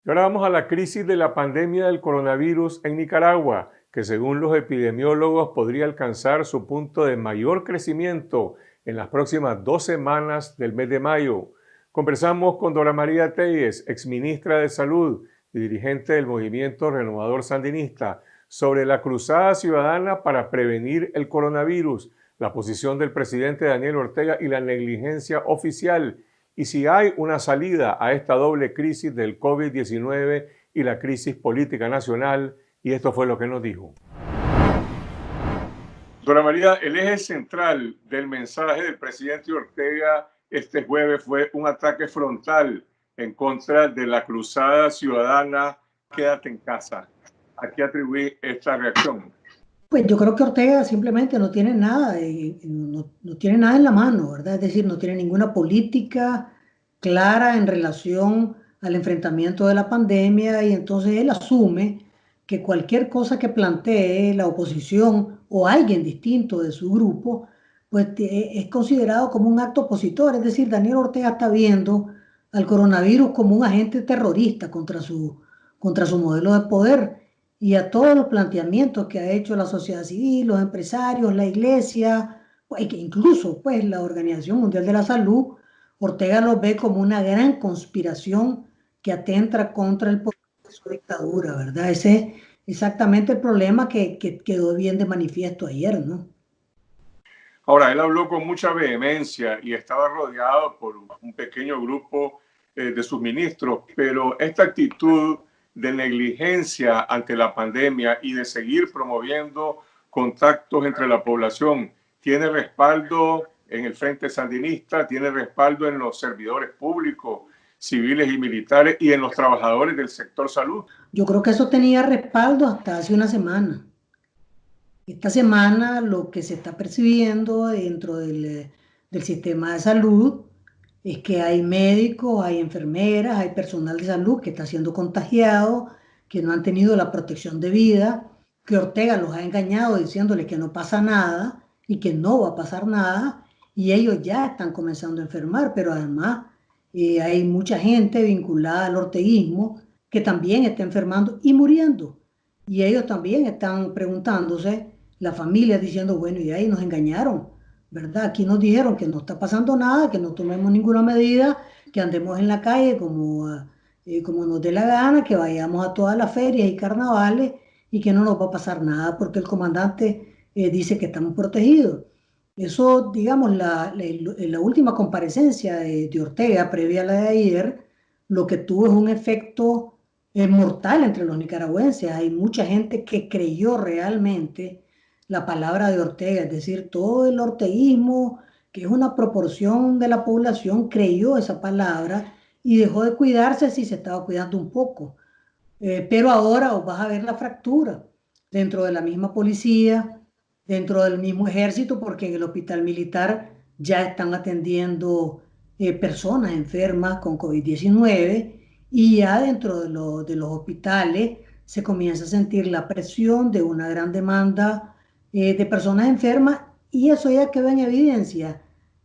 Y ahora vamos a la crisis de la pandemia del coronavirus en Nicaragua, que según los epidemiólogos podría alcanzar su punto de mayor crecimiento en las próximas 2 semanas del mes de mayo. Conversamos con Dora María Telles, exministra de Salud y dirigente del Movimiento Renovador Sandinista, sobre la cruzada ciudadana para prevenir el coronavirus, la posición del presidente Daniel Ortega y la negligencia oficial, y si hay una salida a esta doble crisis del COVID-19 y la crisis política nacional, y esto fue lo que nos dijo. Dora María, el eje central del mensaje del presidente Ortega este jueves fue un ataque frontal en contra de la cruzada ciudadana Quédate en casa. ¿A qué atribuí esta reacción? Pues yo creo que Ortega simplemente no tiene nada, no tiene nada en la mano, ¿verdad? Es decir, no tiene ninguna política clara en relación al enfrentamiento de la pandemia y entonces él asume que cualquier cosa que plantee la oposición o alguien distinto de su grupo, pues es considerado como un acto opositor. Es decir, Daniel Ortega está viendo al coronavirus como un agente terrorista contra su modelo de poder y a todos los planteamientos que ha hecho la sociedad civil, los empresarios, la iglesia, pues, que incluso pues, la Organización Mundial de la Salud. Ortega lo ve como una gran conspiración que atenta contra el poder de su dictadura, ¿verdad? Ese es exactamente el problema que quedó bien de manifiesto ayer, ¿no? Ahora, él habló con mucha vehemencia y estaba rodeado por un pequeño grupo de sus ministros, pero esta actitud de negligencia ante la pandemia y de seguir promoviendo contactos entre la población tiene respaldo en el Frente Sandinista, tiene respaldo en los servidores públicos, civiles y militares y en los trabajadores del sector salud. Yo creo que eso tenía respaldo hasta hace una semana. Esta semana lo que se está percibiendo dentro del sistema de salud es que hay médicos, hay enfermeras, hay personal de salud que está siendo contagiado, que no han tenido la protección debida, que Ortega los ha engañado diciéndoles que no pasa nada y que no va a pasar nada, y ellos ya están comenzando a enfermar, pero además hay mucha gente vinculada al orteguismo que también está enfermando y muriendo. Y ellos también están preguntándose, la familia diciendo, bueno, y ahí nos engañaron, ¿verdad? Aquí nos dijeron que no está pasando nada, que no tomemos ninguna medida, que andemos en la calle como nos dé la gana, que vayamos a todas las ferias y carnavales y que no nos va a pasar nada porque el comandante dice que estamos protegidos. Eso, digamos, la última comparecencia de Ortega, previa a la de ayer, lo que tuvo es un efecto mortal entre los nicaragüenses. Hay mucha gente que creyó realmente la palabra de Ortega, es decir, todo el orteguismo, que es una proporción de la población, creyó esa palabra y dejó de cuidarse si se estaba cuidando un poco. Pero ahora vas a ver la fractura dentro de la misma policía, dentro del mismo ejército, porque en el hospital militar ya están atendiendo personas enfermas con COVID-19 y ya dentro de los hospitales se comienza a sentir la presión de una gran demanda de personas enfermas y eso ya quedó en evidencia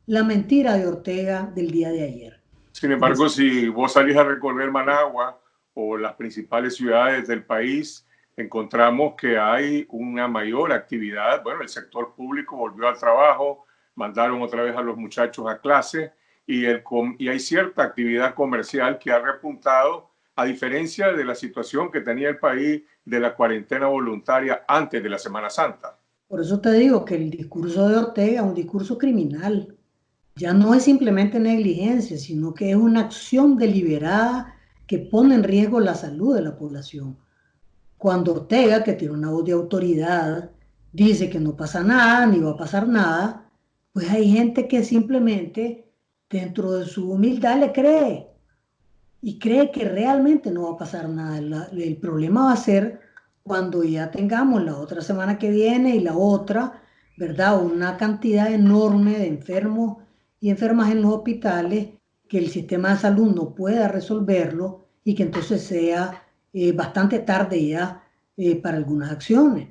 la mentira de Ortega del día de ayer. Sin embargo, si vos salís a recorrer Managua o las principales ciudades del país, encontramos que hay una mayor actividad. Bueno, el sector público volvió al trabajo, mandaron otra vez a los muchachos a clase y hay cierta actividad comercial que ha repuntado, a diferencia de la situación que tenía el país de la cuarentena voluntaria antes de la Semana Santa. Por eso te digo que el discurso de Ortega es un discurso criminal. Ya no es simplemente negligencia, sino que es una acción deliberada que pone en riesgo la salud de la población. Cuando Ortega, que tiene una voz de autoridad, dice que no pasa nada, ni va a pasar nada, pues hay gente que simplemente dentro de su humildad le cree y cree que realmente no va a pasar nada. El problema va a ser cuando ya tengamos la otra semana que viene y la otra, ¿verdad? Una cantidad enorme de enfermos y enfermas en los hospitales, que el sistema de salud no pueda resolverlo y que entonces sea bastante tarde ya para algunas acciones.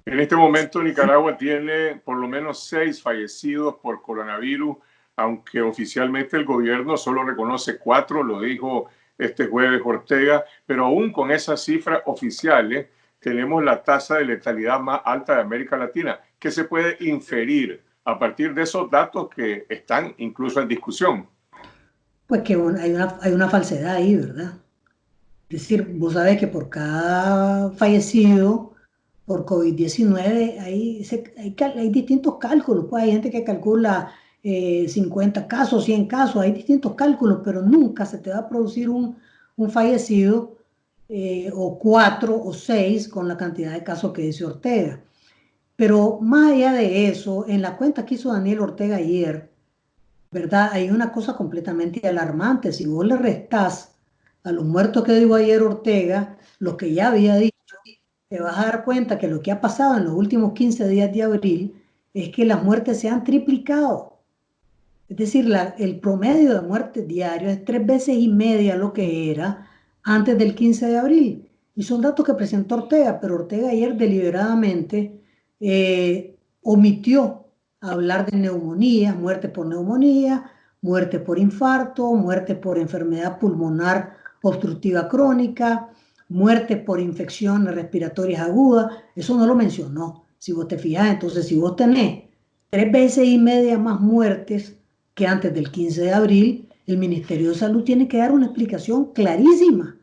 En este momento Nicaragua tiene por lo menos 6 fallecidos por coronavirus. aunque oficialmente el gobierno solo reconoce 4, lo dijo este jueves Ortega, pero aún con esas cifras oficiales tenemos la tasa de letalidad más alta de América Latina. ¿Qué se puede inferir a partir de esos datos que están incluso en discusión? Pues que hay una falsedad ahí, ¿verdad? Es decir, vos sabés que por cada fallecido por COVID-19 hay distintos cálculos. Pues hay gente que calcula 50 casos, 100 casos, hay distintos cálculos, pero nunca se te va a producir un fallecido o 4 o 6 con la cantidad de casos que dice Ortega. Pero más allá de eso, en la cuenta que hizo Daniel Ortega ayer, ¿verdad? Hay una cosa completamente alarmante. Si vos le restás a los muertos que dijo ayer Ortega, lo que ya había dicho, te vas a dar cuenta que lo que ha pasado en los últimos 15 días de abril es que las muertes se han triplicado. Es decir, el promedio de muertes diarias es 3 veces y media lo que era antes del 15 de abril. Y son datos que presentó Ortega, pero Ortega ayer deliberadamente omitió hablar de neumonía, muerte por infarto, muerte por enfermedad pulmonar obstructiva crónica, muerte por infecciones respiratorias agudas. Eso no lo mencionó. Si vos te fijas, entonces si vos tenés 3 veces y media más muertes que antes del 15 de abril, el Ministerio de Salud tiene que dar una explicación clarísima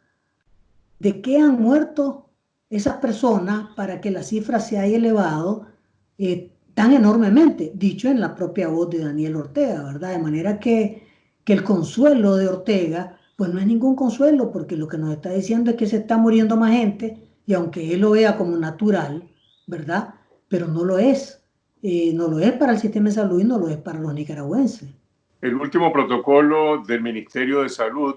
de qué han muerto esas personas para que la cifra se haya elevado tan enormemente, dicho en la propia voz de Daniel Ortega, ¿verdad? De manera que el consuelo de Ortega, pues no es ningún consuelo, porque lo que nos está diciendo es que se está muriendo más gente, y aunque él lo vea como natural, ¿verdad? Pero no lo es. No lo es para el sistema de salud y no lo es para los nicaragüenses. El último protocolo del Ministerio de Salud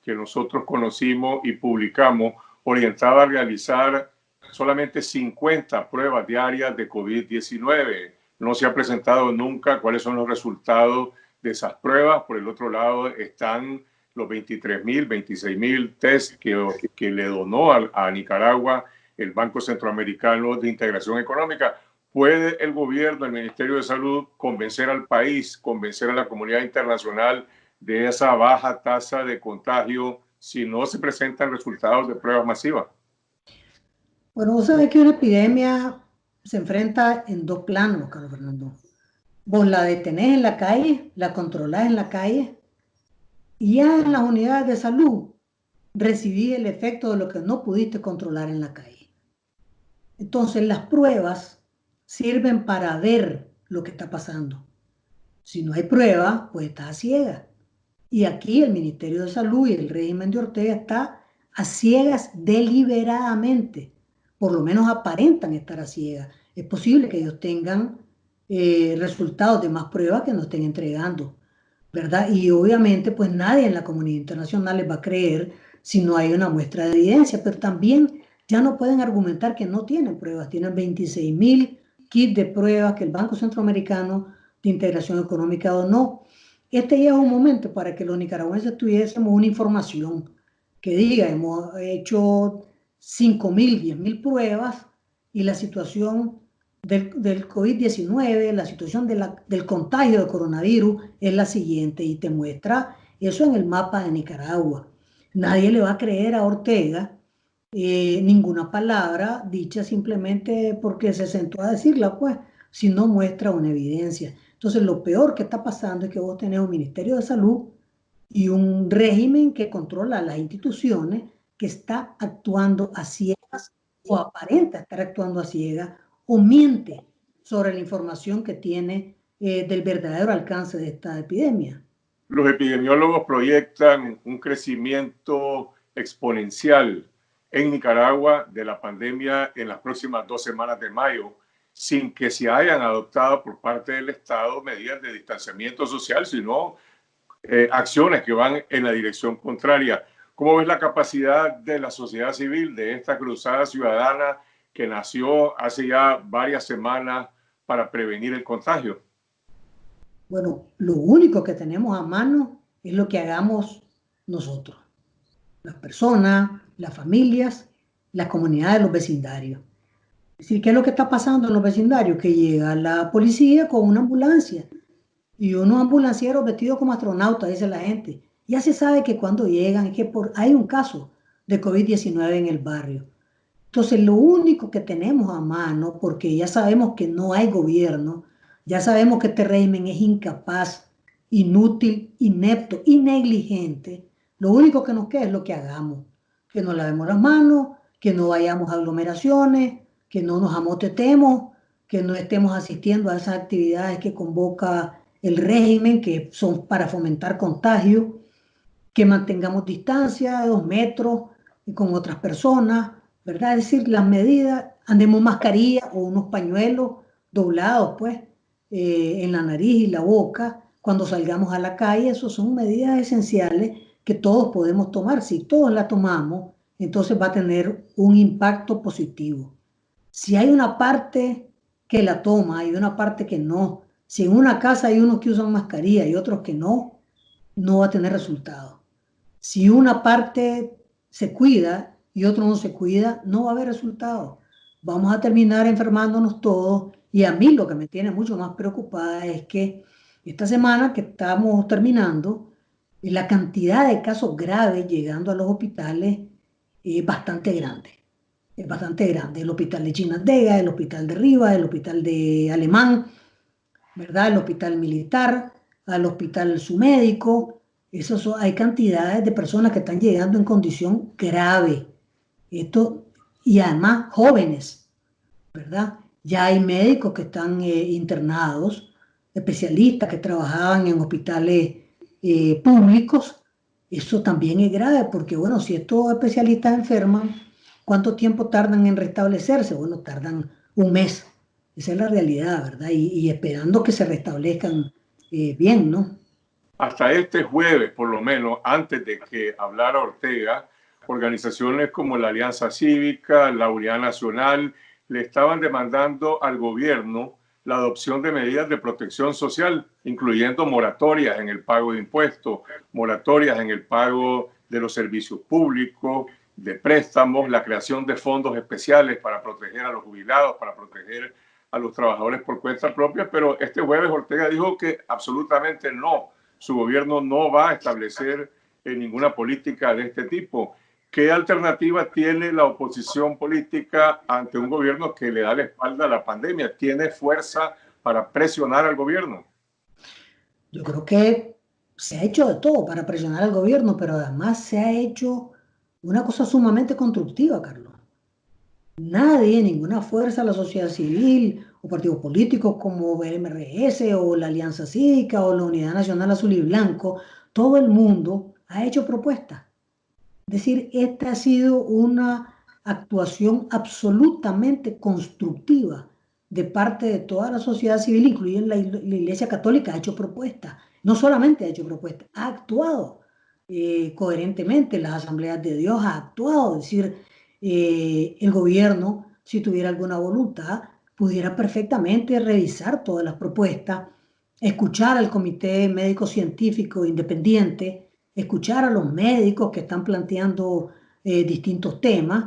que nosotros conocimos y publicamos orientaba a realizar solamente 50 pruebas diarias de COVID-19. No se ha presentado nunca cuáles son los resultados de esas pruebas. Por el otro lado están los 23,000, 26,000 test que le donó a Nicaragua el Banco Centroamericano de Integración Económica. ¿Puede el gobierno, el Ministerio de Salud, convencer al país, convencer a la comunidad internacional de esa baja tasa de contagio si no se presentan resultados de pruebas masivas? Bueno, vos sabés que una epidemia se enfrenta en dos planos, Carlos Fernando. Vos la detenés en la calle, la controlás en la calle, y ya en las unidades de salud recibí el efecto de lo que no pudiste controlar en la calle. Entonces las pruebas sirven para ver lo que está pasando. Si no hay prueba, pues está a ciegas. Y aquí el Ministerio de Salud y el régimen de Ortega está a ciegas deliberadamente. Por lo menos aparentan estar a ciegas. Es posible que ellos tengan resultados de más pruebas que nos estén entregando, ¿verdad? Y obviamente pues nadie en la comunidad internacional les va a creer si no hay una muestra de evidencia, pero también ya no pueden argumentar que no tienen pruebas. Tienen 26,000 kits de pruebas que el Banco Centroamericano de Integración Económica donó. Este ya es un momento para que los nicaragüenses tuviésemos una información que diga, hemos hecho 5,000, 10,000 pruebas y la situación del COVID-19, la situación del contagio de coronavirus es la siguiente y te muestra eso en el mapa de Nicaragua. Nadie le va a creer a Ortega ninguna palabra dicha simplemente porque se sentó a decirla, pues, si no muestra una evidencia. Entonces, lo peor que está pasando es que vos tenés un Ministerio de Salud y un régimen que controla las instituciones que está actuando a ciegas o aparenta estar actuando a ciegas o miente sobre la información que tiene del verdadero alcance de esta epidemia. Los epidemiólogos proyectan un crecimiento exponencial en Nicaragua de la pandemia en las próximas 2 semanas de mayo, sin que se hayan adoptado por parte del Estado medidas de distanciamiento social, sino acciones que van en la dirección contraria. ¿Cómo ves la capacidad de la sociedad civil, de esta cruzada ciudadana que nació hace ya varias semanas para prevenir el contagio? Bueno, lo único que tenemos a mano es lo que hagamos nosotros, las personas, las familias, las comunidades, los vecindarios. Es decir, ¿qué es lo que está pasando en los vecindarios? Que llega la policía con una ambulancia y unos ambulancieros vestidos como astronautas, dice la gente. Ya se sabe que cuando llegan es que hay un caso de COVID-19 en el barrio. Entonces, lo único que tenemos a mano, porque ya sabemos que no hay gobierno, ya sabemos que este régimen es incapaz, inútil, inepto y negligente, lo único que nos queda es lo que hagamos, que nos lavemos las manos, que no vayamos a aglomeraciones, que no nos amotetemos, que no estemos asistiendo a esas actividades que convoca el régimen, que son para fomentar contagio, que mantengamos distancia de 2 metros y con otras personas, ¿verdad? Es decir, las medidas, andemos mascarilla o unos pañuelos doblados, pues, en la nariz y la boca, cuando salgamos a la calle, eso son medidas esenciales que todos podemos tomar. Si todos la tomamos, entonces va a tener un impacto positivo. Si hay una parte que la toma y una parte que no, si en una casa hay unos que usan mascarilla y otros que no va a tener resultado. Si una parte se cuida y otro no se cuida, no va a haber resultado. Vamos a terminar enfermándonos todos y a mí lo que me tiene mucho más preocupada es que esta semana que estamos terminando, la cantidad de casos graves llegando a los hospitales es bastante grande. Es bastante grande. El hospital de Chinandega, el hospital de Rivas, el hospital de Alemán, ¿verdad? El hospital militar, al hospital su médico. Hay cantidades de personas que están llegando en condición grave. Esto, y además jóvenes, ¿verdad? Ya hay médicos que están internados, especialistas que trabajaban en hospitales públicos. Eso también es grave porque, bueno, si estos especialistas enferman, ¿cuánto tiempo tardan en restablecerse? Bueno, tardan un mes. Esa es la realidad, ¿verdad? Y esperando que se restablezcan bien, ¿no? Hasta este jueves, por lo menos, antes de que hablara Ortega, organizaciones como la Alianza Cívica, la Unidad Nacional, le estaban demandando al gobierno la adopción de medidas de protección social, incluyendo moratorias en el pago de impuestos, moratorias en el pago de los servicios públicos, de préstamos, la creación de fondos especiales para proteger a los jubilados, para proteger a los trabajadores por cuenta propia, pero este jueves Ortega dijo que absolutamente no, su gobierno no va a establecer ninguna política de este tipo. ¿Qué alternativa tiene la oposición política ante un gobierno que le da la espalda a la pandemia? ¿Tiene fuerza para presionar al gobierno? Yo creo que se ha hecho de todo para presionar al gobierno, pero además se ha hecho una cosa sumamente constructiva, Carlos. Nadie, ninguna fuerza de la sociedad civil o partidos políticos como el MRS o la Alianza Cívica o la Unidad Nacional Azul y Blanco, todo el mundo ha hecho propuestas. Es decir, esta ha sido una actuación absolutamente constructiva de parte de toda la sociedad civil, incluyendo la Iglesia Católica, ha hecho propuestas. No solamente ha hecho propuestas, ha actuado coherentemente. Las asambleas de Dios ha actuado. Es decir, el gobierno, si tuviera alguna voluntad, pudiera perfectamente revisar todas las propuestas, escuchar al Comité Médico Científico Independiente, escuchar a los médicos que están planteando distintos temas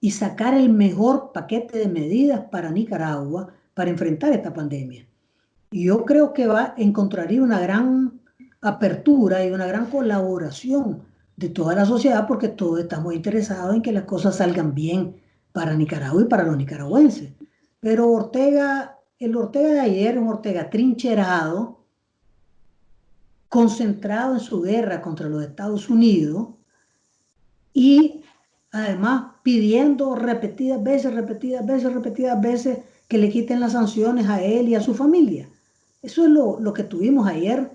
y sacar el mejor paquete de medidas para Nicaragua para enfrentar esta pandemia. Y yo creo que encontraría una gran apertura y una gran colaboración de toda la sociedad porque todos estamos interesados en que las cosas salgan bien para Nicaragua y para los nicaragüenses. Pero el Ortega de ayer, un Ortega trincherado, concentrado en su guerra contra los Estados Unidos y además pidiendo repetidas veces que le quiten las sanciones a él y a su familia. Eso es lo que tuvimos ayer.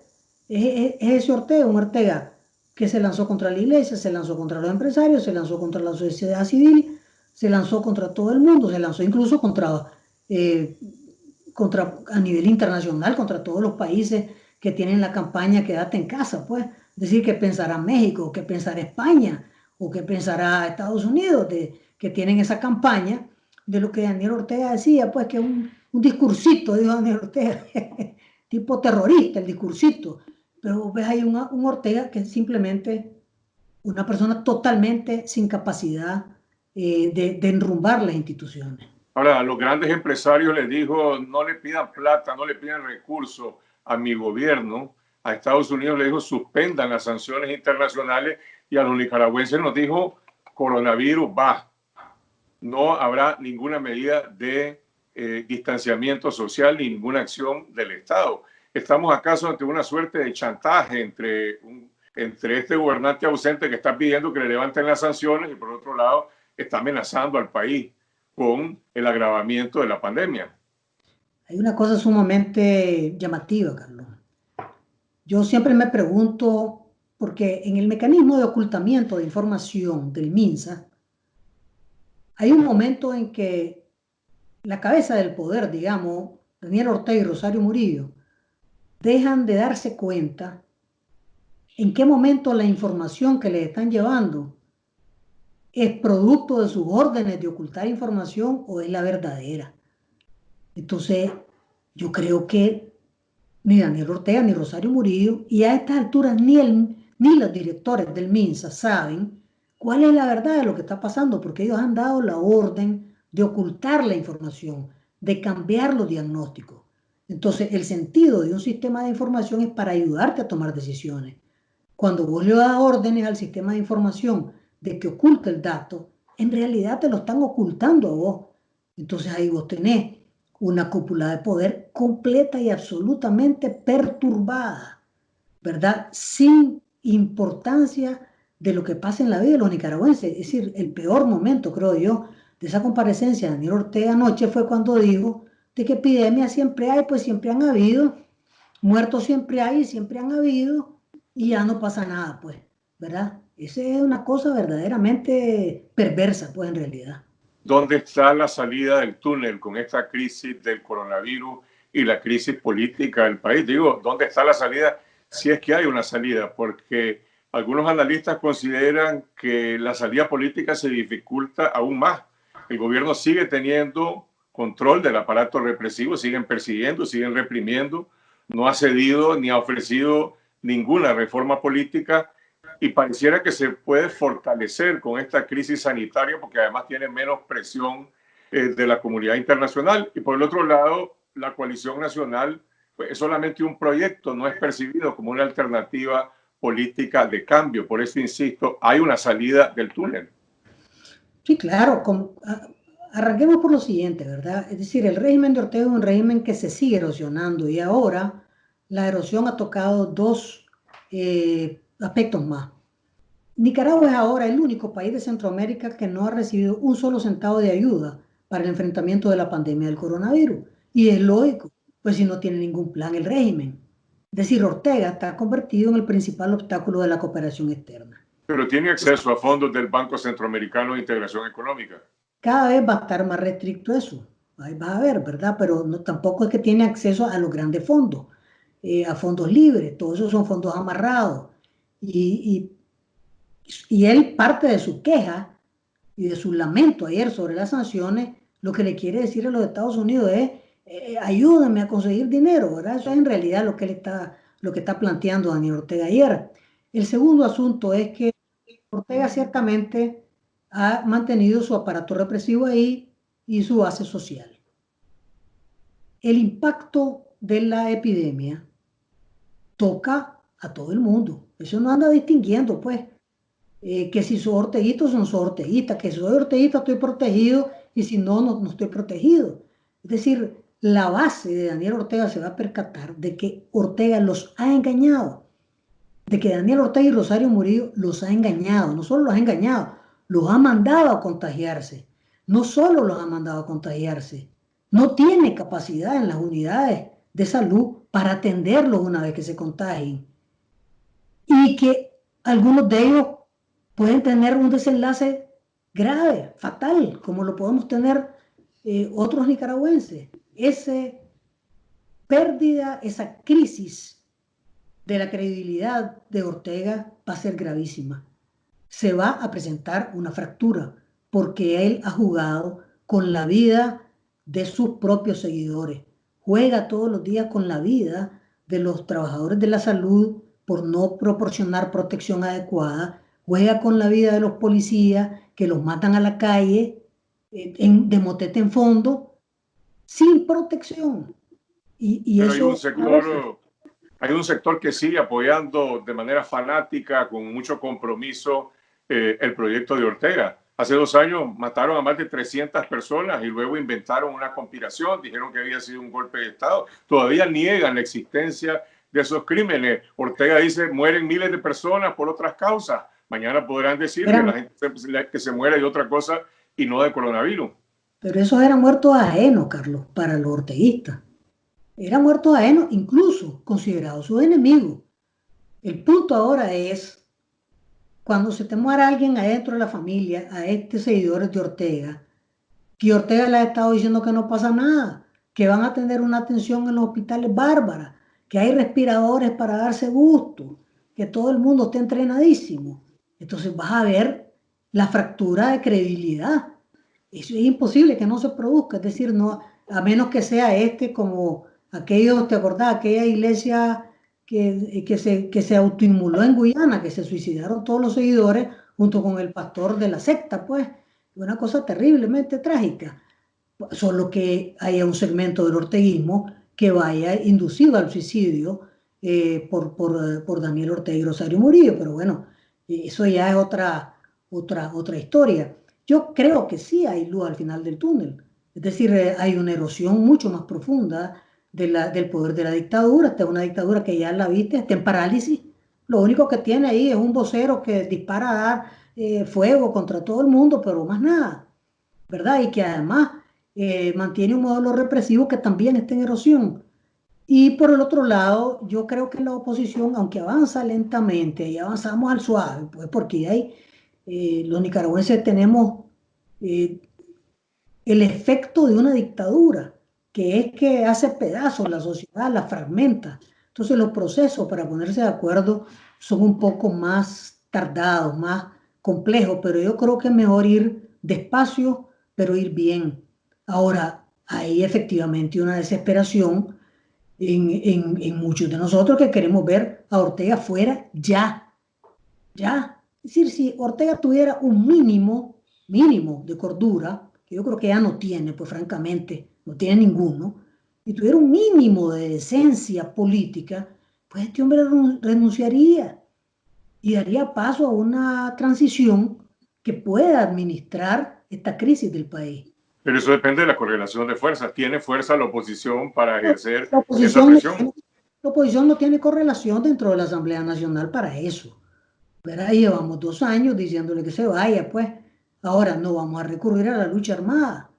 Es ese Ortega, un Ortega que se lanzó contra la iglesia, se lanzó contra los empresarios, se lanzó contra la sociedad civil, se lanzó contra todo el mundo, se lanzó incluso a nivel internacional, contra todos los países que tienen la campaña Quédate en casa, pues. Decir, que pensará México, que pensará España, o que pensará Estados Unidos, que tienen esa campaña de lo que Daniel Ortega decía, pues que un discursito, dijo Daniel Ortega, tipo terrorista, el discursito. Pero ves ahí un Ortega que es simplemente una persona totalmente sin capacidad de enrumbar las instituciones. Ahora, a los grandes empresarios les dijo, no le pidan plata, no le pidan recursos a mi gobierno, a Estados Unidos le dijo suspendan las sanciones internacionales y a los nicaragüenses nos dijo coronavirus va, no habrá ninguna medida de distanciamiento social ni ninguna acción del Estado. ¿Estamos acaso ante una suerte de chantaje entre este gobernante ausente que está pidiendo que le levanten las sanciones y por otro lado está amenazando al país con el agravamiento de la pandemia? Hay una cosa sumamente llamativa, Carlos. Yo siempre me pregunto, porque en el mecanismo de ocultamiento de información del MINSA, hay un momento en que la cabeza del poder, digamos, Daniel Ortega y Rosario Murillo, dejan de darse cuenta en qué momento la información que les están llevando es producto de sus órdenes de ocultar información o es la verdadera. Entonces, yo creo que ni Daniel Ortega ni Rosario Murillo, y a estas alturas ni los directores del MINSA saben cuál es la verdad de lo que está pasando, porque ellos han dado la orden de ocultar la información, de cambiar los diagnósticos. Entonces, el sentido de un sistema de información es para ayudarte a tomar decisiones. Cuando vos le das órdenes al sistema de información de que oculte el dato, en realidad te lo están ocultando a vos. Entonces ahí vos tenés una cúpula de poder completa y absolutamente perturbada, ¿verdad? Sin importancia de lo que pasa en la vida de los nicaragüenses. Es decir, el peor momento, creo yo, de esa comparecencia de Daniel Ortega anoche fue cuando dijo de que epidemias siempre hay, pues siempre han habido, muertos siempre hay, siempre han habido, y ya no pasa nada, pues, ¿verdad? Esa es una cosa verdaderamente perversa, pues, en realidad. ¿Dónde está la salida del túnel con esta crisis del coronavirus y la crisis política del país? Digo, ¿dónde está la salida? Si es que hay una salida, porque algunos analistas consideran que la salida política se dificulta aún más. El gobierno sigue teniendo control del aparato represivo, siguen persiguiendo, siguen reprimiendo, no ha cedido ni ha ofrecido ninguna reforma política y pareciera que se puede fortalecer con esta crisis sanitaria porque además tiene menos presión de la comunidad internacional. Y por el otro lado, la coalición nacional pues, es solamente un proyecto, no es percibido como una alternativa política de cambio. Por eso, insisto, hay una salida del túnel. Sí, claro. Arranquemos por lo siguiente, ¿verdad? Es decir, el régimen de Ortega es un régimen que se sigue erosionando y ahora la erosión ha tocado dos aspectos más. Nicaragua es ahora el único país de Centroamérica que no ha recibido un solo centavo de ayuda para el enfrentamiento de la pandemia del coronavirus. Y es lógico, pues si no tiene ningún plan el régimen. Es decir, Ortega está convertido en el principal obstáculo de la cooperación externa. Pero tiene acceso a fondos del Banco Centroamericano de Integración Económica. Cada vez va a estar más restricto eso. Ahí vas a ver, ¿verdad? Pero no, tampoco es que tiene acceso a los grandes fondos, a fondos libres. Todos esos son fondos amarrados. Y él, parte de su queja y de su lamento ayer sobre las sanciones, lo que le quiere decir a los Estados Unidos es ayúdame a conseguir dinero, ¿verdad? Eso es en realidad lo que está planteando Daniel Ortega ayer. El segundo asunto es que Ortega ciertamente ha mantenido su aparato represivo ahí y su base social. El impacto de la epidemia toca a todo el mundo. Eso no anda distinguiendo, pues. Que si soy orteguista, son orteguistas, que si soy orteguista estoy protegido y si no, no estoy protegido. Es decir, la base de Daniel Ortega se va a percatar de que Ortega los ha engañado, de que Daniel Ortega y Rosario Murillo los ha engañado, no solo los ha engañado, los ha mandado a contagiarse, no solo los ha mandado a contagiarse, no tiene capacidad en las unidades de salud para atenderlos una vez que se contagien y que algunos de ellos pueden tener un desenlace grave, fatal, como lo podemos tener otros nicaragüenses. Esa pérdida, esa crisis de la credibilidad de Ortega va a ser gravísima. Se va a presentar una fractura porque él ha jugado con la vida de sus propios seguidores. Juega todos los días con la vida de los trabajadores de la salud por no proporcionar protección adecuada. Juega con la vida de los policías que los matan a la calle de motete en fondo sin protección. Pero eso Hay un sector que sigue apoyando de manera fanática, con mucho compromiso, el proyecto de Ortega. Hace 2 años mataron a más de 300 personas y luego inventaron una conspiración, dijeron que había sido un golpe de Estado. Todavía niegan la existencia de esos crímenes. Ortega dice, mueren miles de personas por otras causas. Mañana podrán decir que la gente que se muere de otra cosa y no de coronavirus. Pero esos eran muertos ajenos, Carlos, para los orteguistas. Eran muertos ajenos, incluso considerados sus enemigos. El punto ahora es, cuando se te muera alguien adentro de la familia, a estos seguidores de Ortega, que Ortega les ha estado diciendo que no pasa nada, que van a tener una atención en los hospitales bárbara, que hay respiradores para darse gusto, que todo el mundo está entrenadísimo. Entonces vas a ver la fractura de credibilidad. Eso es imposible que no se produzca, es decir, no, a menos que sea como aquellos, ¿te acordás? Aquella iglesia que se autoinmoló en Guyana, que se suicidaron todos los seguidores junto con el pastor de la secta, pues, una cosa terriblemente trágica. Solo que haya un segmento del orteguismo que vaya inducido al suicidio por Daniel Ortega y Rosario Murillo, pero bueno, eso ya es otra historia. Yo creo que sí hay luz al final del túnel, es decir, hay una erosión mucho más profunda del poder de la dictadura. Esta es una dictadura que ya la viste, está en parálisis. Lo único que tiene ahí es un vocero que dispara a dar fuego contra todo el mundo, pero más nada, ¿verdad? Y que además mantiene un modelo represivo que también está en erosión. Y por el otro lado, yo creo que la oposición, aunque avanza lentamente y avanzamos al suave, pues porque hay, los nicaragüenses tenemos eh, el efecto de una dictadura, que es que hace pedazos la sociedad, la fragmenta. Entonces los procesos para ponerse de acuerdo son un poco más tardados, más complejos, pero yo creo que es mejor ir despacio, pero ir bien. Ahora, hay efectivamente una desesperación en muchos de nosotros que queremos ver a Ortega fuera ya, ya. Es decir, si Ortega tuviera un mínimo de cordura, que yo creo que ya no tiene, pues francamente, no tiene ninguno, y tuviera un mínimo de decencia política, pues este hombre renunciaría y daría paso a una transición que pueda administrar esta crisis del país. Pero eso depende de la correlación de fuerzas. ¿Tiene fuerza la oposición para ejercer La esa oposición, presión? la oposición no tiene correlación dentro de la Asamblea Nacional para eso. ¿Verdad? Llevamos 2 años diciéndole que se vaya, pues ahora no vamos a recurrir a la lucha armada,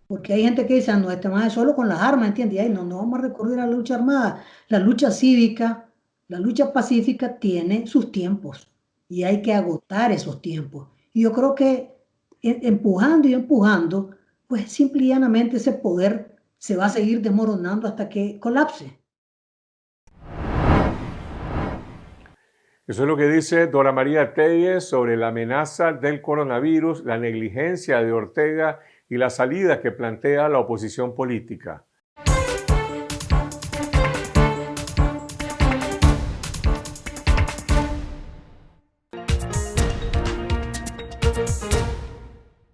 porque hay gente que dice, no, este más es solo con las armas, ¿entiendes? Ay, no, no vamos a recurrir a la lucha armada. La lucha cívica, la lucha pacífica tiene sus tiempos y hay que agotar esos tiempos. Y yo creo que empujando y empujando, pues simple y llanamente ese poder se va a seguir desmoronando hasta que colapse. Eso es lo que dice Dora María Telles sobre la amenaza del coronavirus, la negligencia de Ortega y la salida que plantea la oposición política.